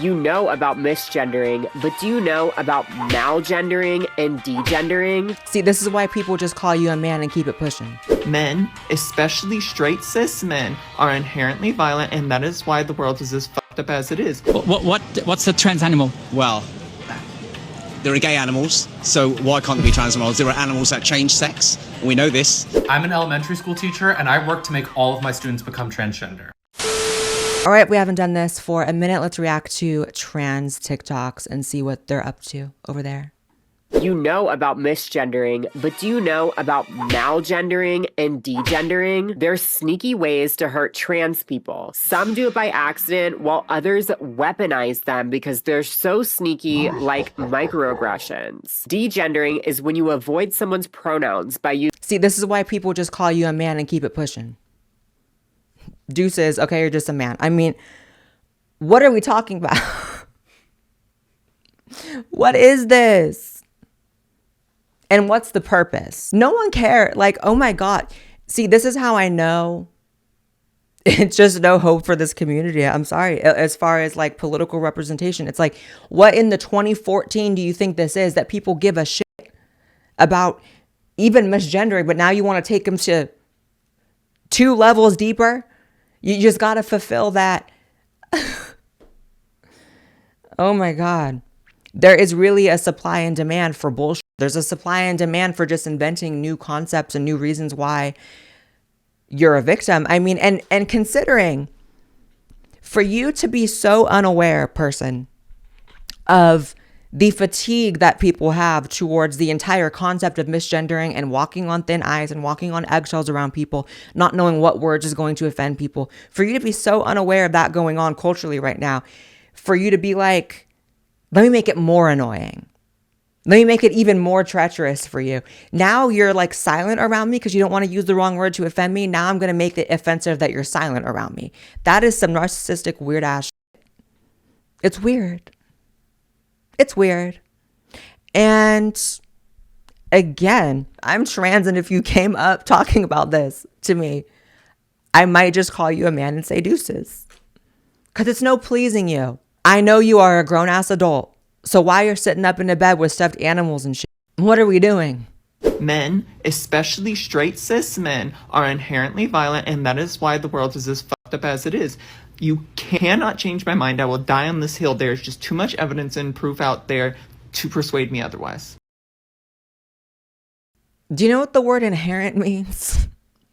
You know about misgendering, but do you know about malgendering and degendering? See, this is why people just call you a man and keep it pushing. Men, especially straight cis men, are inherently violent, and that is why the world is as fucked up as it is. What's a trans animal? Well, there are gay animals, so why can't there be trans animals? There are animals that change sex, and we know this. I'm an elementary school teacher, and I work to make all of my students become transgender. All right, we haven't done this for a minute. Let's react to trans TikToks and see what they're up to over there. You know about misgendering, but do you know about malgendering and degendering? They're sneaky ways to hurt trans people. Some do it by accident, while others weaponize them because they're so sneaky, like microaggressions. Degendering is when you avoid someone's pronouns by using... See, this is why people just call you a man and keep it pushing. Deuces, okay, you're just a man. I mean, what are we talking about? What is this? And what's the purpose? No one cares. Like, oh my God. See, this is how I know it's just no hope for this community. I'm sorry. As far as like political representation, it's like, what in the 2014 do you think this is that people give a shit about even misgendering, but now you want to take them to 2 levels deeper? You just got to fulfill that. Oh my God. There is really a supply and demand for bullshit. There's a supply and demand for just inventing new concepts and new reasons why you're a victim. I mean, and considering for you to be so unaware, person, of the fatigue that people have towards the entire concept of misgendering and walking on thin ice and walking on eggshells around people, not knowing what words is going to offend people, for you to be so unaware of that going on culturally right now, for you to be like, let me make it more annoying. Let me make it even more treacherous for you. Now you're like silent around me because you don't want to use the wrong word to offend me. Now I'm going to make it offensive that you're silent around me. That is some narcissistic weird ass shit. It's weird. It's weird. And again, I'm trans, and if you came up talking about this to me, I might just call you a man and say deuces. Because it's no pleasing you. I know you are a grown-ass adult. So why you're sitting up in a bed with stuffed animals and shit? What are we doing? Men, especially straight cis men, are inherently violent, and that is why the world is as fucked up as it is. You cannot change my mind. I will die on this hill. There's just too much evidence and proof out there to persuade me otherwise. Do you know what the word inherent means?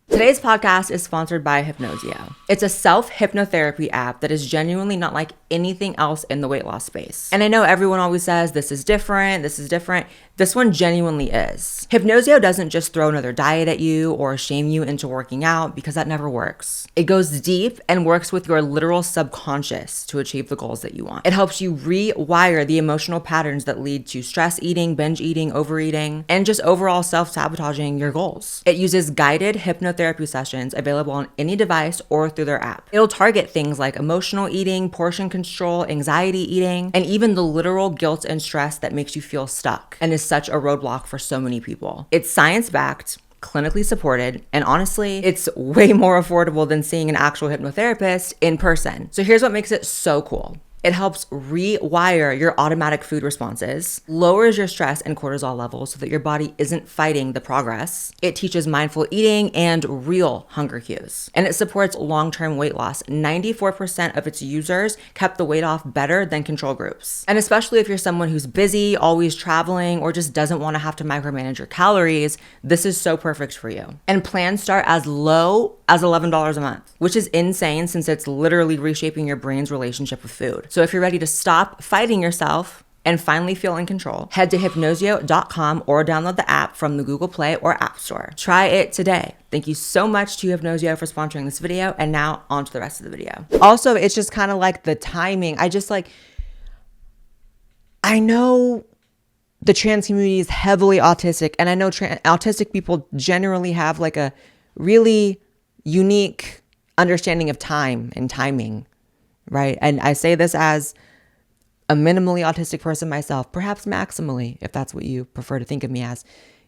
Today's podcast is sponsored by Hypnosio. It's a self-hypnotherapy app that is genuinely not like anything else in the weight loss space. And I know everyone always says, this is different, this is different. This one genuinely is. Hypnosio doesn't just throw another diet at you or shame you into working out, because that never works. It goes deep and works with your literal subconscious to achieve the goals that you want. It helps you rewire the emotional patterns that lead to stress eating, binge eating, overeating, and just overall self-sabotaging your goals. It uses guided hypnotherapy sessions available on any device or through their app. It'll target things like emotional eating, portion control, anxiety eating, and even the literal guilt and stress that makes you feel stuck and is such a roadblock for so many people. It's science-backed, clinically supported, and honestly, it's way more affordable than seeing an actual hypnotherapist in person. So here's what makes it so cool. It helps rewire your automatic food responses, lowers your stress and cortisol levels so that your body isn't fighting the progress. It teaches mindful eating and real hunger cues. And it supports long-term weight loss. 94% of its users kept the weight off better than control groups. And especially if you're someone who's busy, always traveling, or just doesn't want to have to micromanage your calories, this is so perfect for you. And plans start as low as $11 a month, which is insane since it's literally reshaping your brain's relationship with food. So if you're ready to stop fighting yourself and finally feel in control, head to hypnosio.com or download the app from the Google Play or App Store. Try it today. Thank you so much to Hypnosio for sponsoring this video. And now on to the rest of the video. Also, it's just kind of like the timing. I know the trans community is heavily autistic, and I know autistic people generally have like a really unique understanding of time and timing, right? And I say this as a minimally autistic person myself, perhaps maximally, if that's what you prefer to think of me as.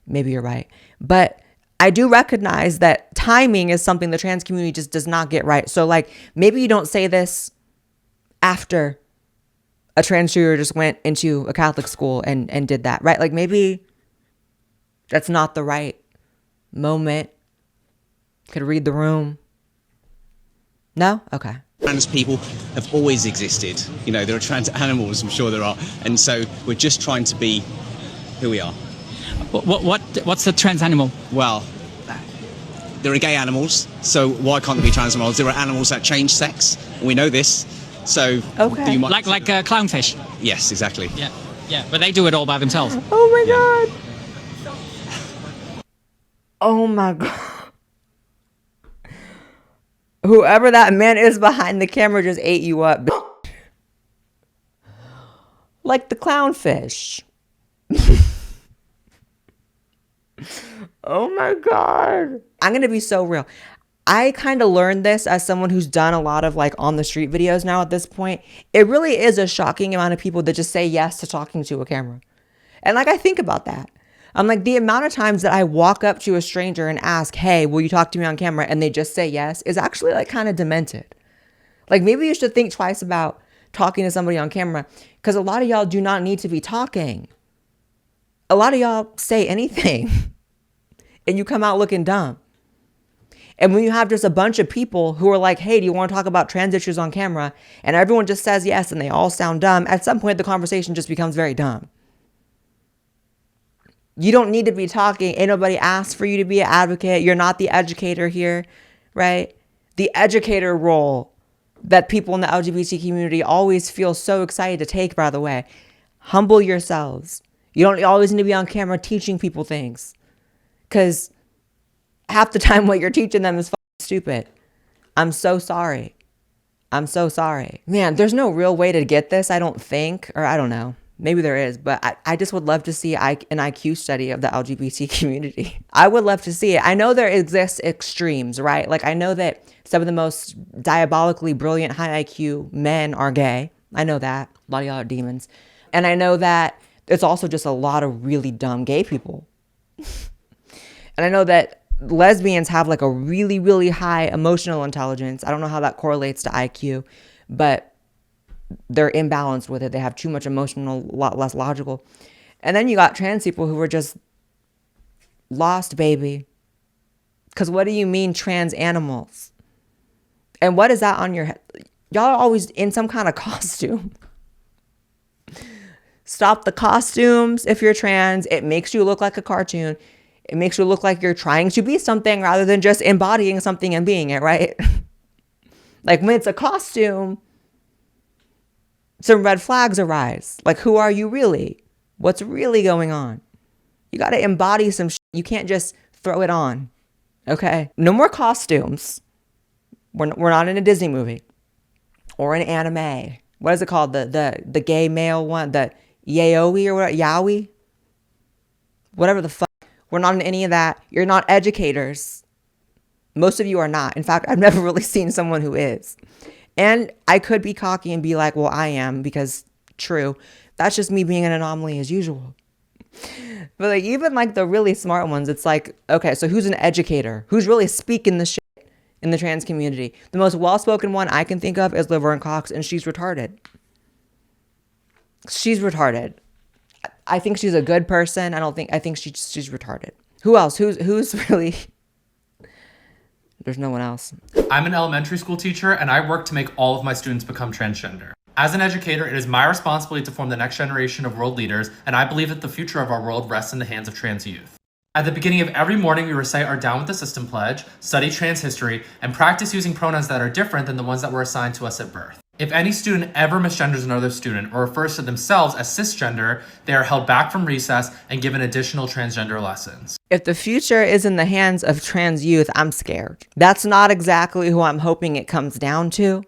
Maybe you're right. But I do recognize that timing is something the trans community just does not get right. So like, maybe you don't say this after a transgender just went into a Catholic school and did that, right? Like maybe that's not the right moment. Could read the room. No? Okay. Trans people have always existed. You know, there are trans animals, I'm sure there are. And so we're just trying to be who we are. What's a trans animal? Well, there are gay animals, so why can't there be trans animals? There are animals that change sex, and we know this. So, Okay. you might Like clownfish? Yes, exactly. Yeah, but they do it all by themselves. Oh my God. Oh my God. Whoever that man is behind the camera just ate you up. Like the clownfish. Oh my God. I'm going to be so real. I kind of learned this as someone who's done a lot of like on the street videos now at this point. It really is a shocking amount of people that just say yes to talking to a camera. And like, I think about that. I'm like, the amount of times that I walk up to a stranger and ask, hey, will you talk to me on camera? And they just say yes is actually like kind of demented. Like maybe you should think twice about talking to somebody on camera, because a lot of y'all do not need to be talking. A lot of y'all say anything and you come out looking dumb. And when you have just a bunch of people who are like, hey, do you want to talk about trans issues on camera? And everyone just says yes and they all sound dumb. At some point, the conversation just becomes very dumb. You don't need to be talking. Ain't nobody asked for you to be an advocate. You're not the educator here, right? The educator role that people in the LGBT community always feel so excited to take, by the way. Humble yourselves. You don't always need to be on camera teaching people things, because half the time what you're teaching them is stupid. I'm so sorry. I'm so sorry. Man, there's no real way to get this, I don't think, or I don't know. Maybe there is, but I just would love to see an IQ study of the LGBT community. I would love to see it. I know there exists extremes, right? Like I know that some of the most diabolically brilliant high IQ men are gay. I know that. A lot of y'all are demons. And I know that there's also just a lot of really dumb gay people. And I know that lesbians have like a really, really high emotional intelligence. I don't know how that correlates to IQ, but they're imbalanced with it. They have too much emotional, a lot less logical. And then you got trans people who were just lost, baby. Because what do you mean trans animals? And what is that on your head? Y'all are always in some kind of costume. Stop the costumes if you're trans. It makes you look like a cartoon. It makes you look like you're trying to be something rather than just embodying something and being it, right? Like when it's a costume, some red flags arise. Like, who are you really? What's really going on? You got to embody some shit. You can't just throw it on. Okay? No more costumes. We're not in a Disney movie or an anime. What is it called? The gay male one, the yaoi or what? Yaoi? Whatever the fuck. We're not in any of that. You're not educators. Most of you are not. In fact, I've never really seen someone who is. And I could be cocky and be like, well, I am, because true. That's just me being an anomaly as usual. But like, even like the really smart ones, it's like, okay, so who's an educator? Who's really speaking the shit in the trans community? The most well-spoken one I can think of is Laverne Cox, and she's retarded. She's retarded. I think she's a good person. I think she's retarded. Who else? Who's really... There's no one else. I'm an elementary school teacher, and I work to make all of my students become transgender. As an educator, it is my responsibility to form the next generation of world leaders, and I believe that the future of our world rests in the hands of trans youth. At the beginning of every morning, we recite our Down with the System pledge, study trans history, and practice using pronouns that are different than the ones that were assigned to us at birth. If any student ever misgenders another student or refers to themselves as cisgender, they are held back from recess and given additional transgender lessons. If the future is in the hands of trans youth, I'm scared. That's not exactly who I'm hoping it comes down to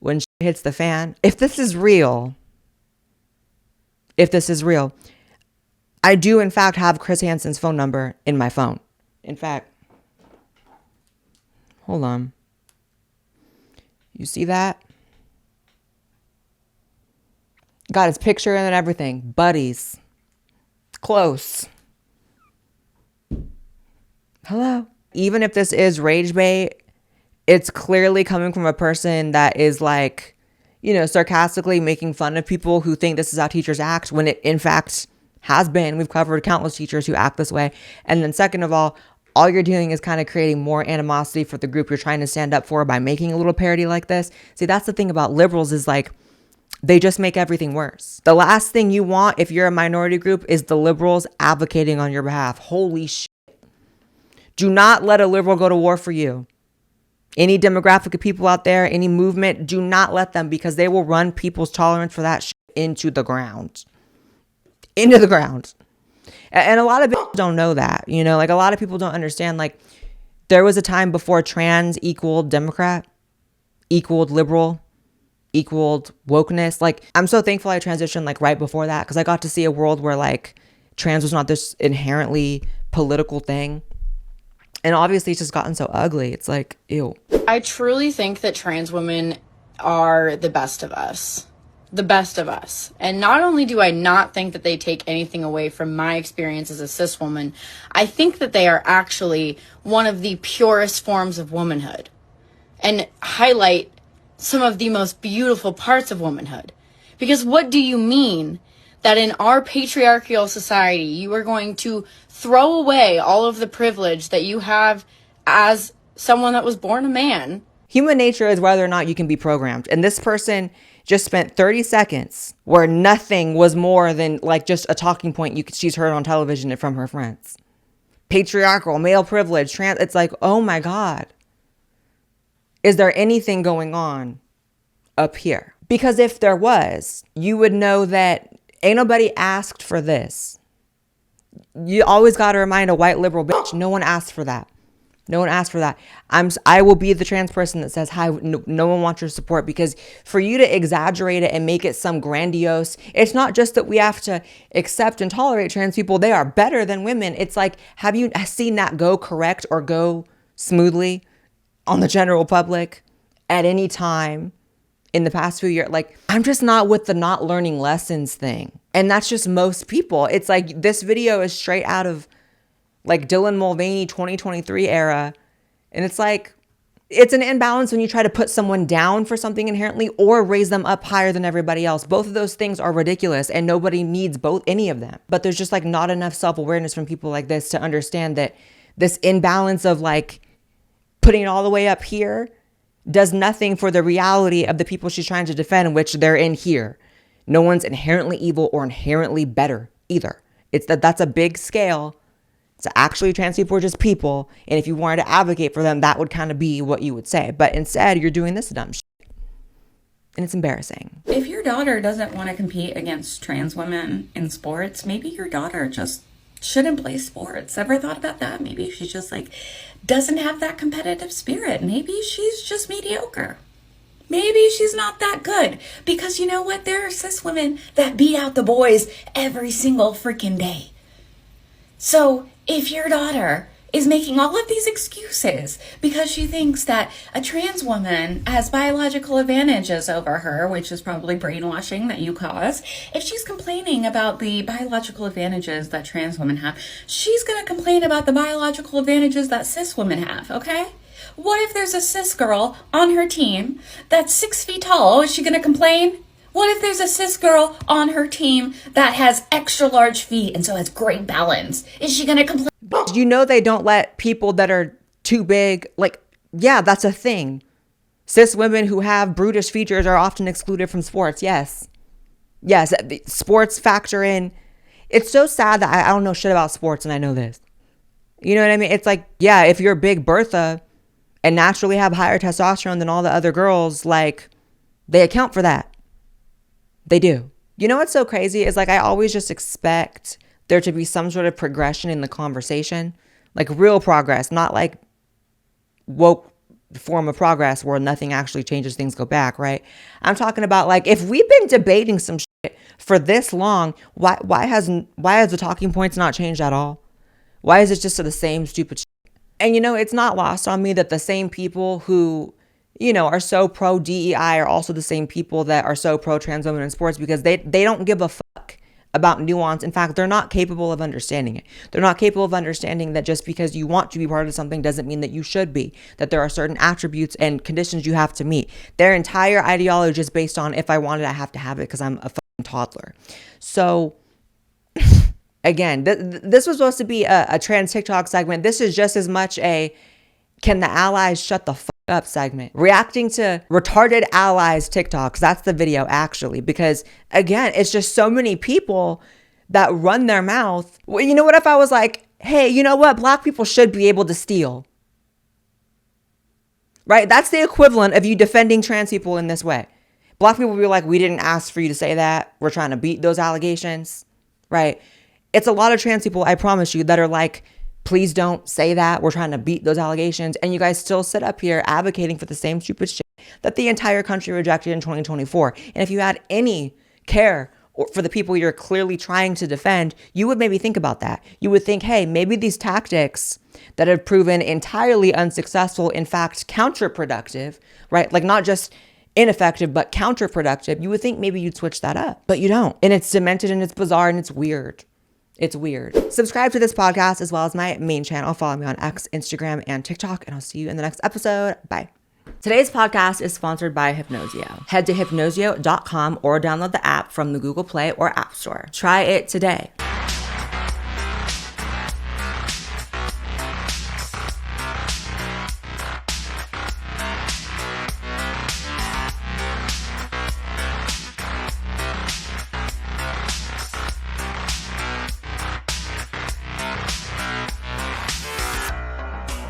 when shit hits the fan. If this is real, I do in fact have Chris Hansen's phone number in my phone. In fact, hold on. You see that? Got his picture and everything. Buddies. Close. Hello. Even if this is rage bait, it's clearly coming from a person that is like sarcastically making fun of people who think this is how teachers act when it in fact has been. We've covered countless teachers who act this way. And then second of all you're doing is kind of creating more animosity for the group you're trying to stand up for by making a little parody like this. See, that's the thing about liberals is like, they just make everything worse. The last thing you want if you're a minority group is the liberals advocating on your behalf. Holy shit. Do not let a liberal go to war for you. Any demographic of people out there, any movement, do not let them, because they will run people's tolerance for that shit into the ground. Into the ground. And a lot of people don't know that, like a lot of people don't understand, like there was a time before trans equaled Democrat, equaled liberal, equaled wokeness. Like I'm so thankful I transitioned like right before that, because I got to see a world where like trans was not this inherently political thing. And obviously it's just gotten so ugly. It's like, ew. I truly think that trans women are the best of us. The best of us. And not only do I not think that they take anything away from my experience as a cis woman, I think that they are actually one of the purest forms of womanhood and highlight some of the most beautiful parts of womanhood. Because what do you mean that in our patriarchal society, you are going to throw away all of the privilege that you have as someone that was born a man? Human nature is whether or not you can be programmed. And this person just spent 30 seconds where nothing was more than like just a talking point she's heard on television and from her friends. Patriarchal, male privilege, trans. It's like, oh my God. Is there anything going on up here? Because if there was, you would know that ain't nobody asked for this. You always got to remind a white liberal bitch, no one asked for that. No one asked for that. I will be the trans person that says, hi, no one wants your support, because for you to exaggerate it and make it some grandiose, it's not just that we have to accept and tolerate trans people. They are better than women. It's like, have you seen that go correct or go smoothly on the general public at any time in the past few years? Like, I'm just not with the not learning lessons thing. And that's just most people. It's like this video is straight out of like Dylan Mulvaney 2023 era. And it's like, it's an imbalance when you try to put someone down for something inherently or raise them up higher than everybody else. Both of those things are ridiculous and nobody needs any of them. But there's just like not enough self-awareness from people like this to understand that this imbalance of like putting it all the way up here does nothing for the reality of the people she's trying to defend, which they're in here. No one's inherently evil or inherently better either. It's that's a big scale. So actually trans people are just people. And if you wanted to advocate for them, that would kind of be what you would say. But instead, you're doing this dumb shit. And it's embarrassing. If your daughter doesn't want to compete against trans women in sports, maybe your daughter just shouldn't play sports. Ever thought about that? Maybe she just like doesn't have that competitive spirit. Maybe she's just mediocre. Maybe she's not that good. Because you know what? There are cis women that beat out the boys every single freaking day. So if your daughter is making all of these excuses because she thinks that a trans woman has biological advantages over her, which is probably brainwashing that you cause, if she's complaining about the biological advantages that trans women have, she's going to complain about the biological advantages that cis women have, okay? What if there's a cis girl on her team that's 6 feet tall? Is she going to complain? What if there's a cis girl on her team that has extra large feet and so has great balance? Is she going to complain? You know they don't let people that are too big, like, yeah, that's a thing. Cis women who have brutish features are often excluded from sports, yes. Yes, sports factor in. It's so sad that I don't know shit about sports and I know this. You know what I mean? It's like, yeah, if you're Big Bertha and naturally have higher testosterone than all the other girls, like, they account for that. They do. You know what's so crazy is like I always just expect there to be some sort of progression in the conversation, like real progress, not like woke form of progress where nothing actually changes, things go back, right? I'm talking about like if we've been debating some shit for this long, why has the talking points not changed at all? Why is it just the same stupid shit? And it's not lost on me that the same people who are so pro DEI are also the same people that are so pro trans women in sports, because they don't give a fuck about nuance. In fact, they're not capable of understanding it. They're not capable of understanding that just because you want to be part of something doesn't mean that you should be, that there are certain attributes and conditions you have to meet. Their entire ideology is based on, if I want it, I have to have it because I'm a fucking toddler. So again, this was supposed to be a trans TikTok segment. This is just as much a can the allies shut the fuck up segment. Reacting to retarded allies TikToks. That's the video actually, because again, it's just so many people that run their mouth. Well, you know what if I was like, hey, you know what? Black people should be able to steal. Right? That's the equivalent of you defending trans people in this way. Black people will be like, we didn't ask for you to say that. We're trying to beat those allegations. Right? It's a lot of trans people, I promise you, that are like, please don't say that. We're trying to beat those allegations. And you guys still sit up here advocating for the same stupid shit that the entire country rejected in 2024. And if you had any care for the people you're clearly trying to defend, you would maybe think about that. You would think, hey, maybe these tactics that have proven entirely unsuccessful, in fact, counterproductive, right? Like not just ineffective, but counterproductive. You would think maybe you'd switch that up, but you don't. And it's demented and it's bizarre and it's weird. It's weird. Subscribe to this podcast as well as my main channel. Follow me on X, Instagram, and TikTok, and I'll see you in the next episode. Bye. Today's podcast is sponsored by Hypnosio. Head to hypnosio.com or download the app from the Google Play or App Store. Try it today.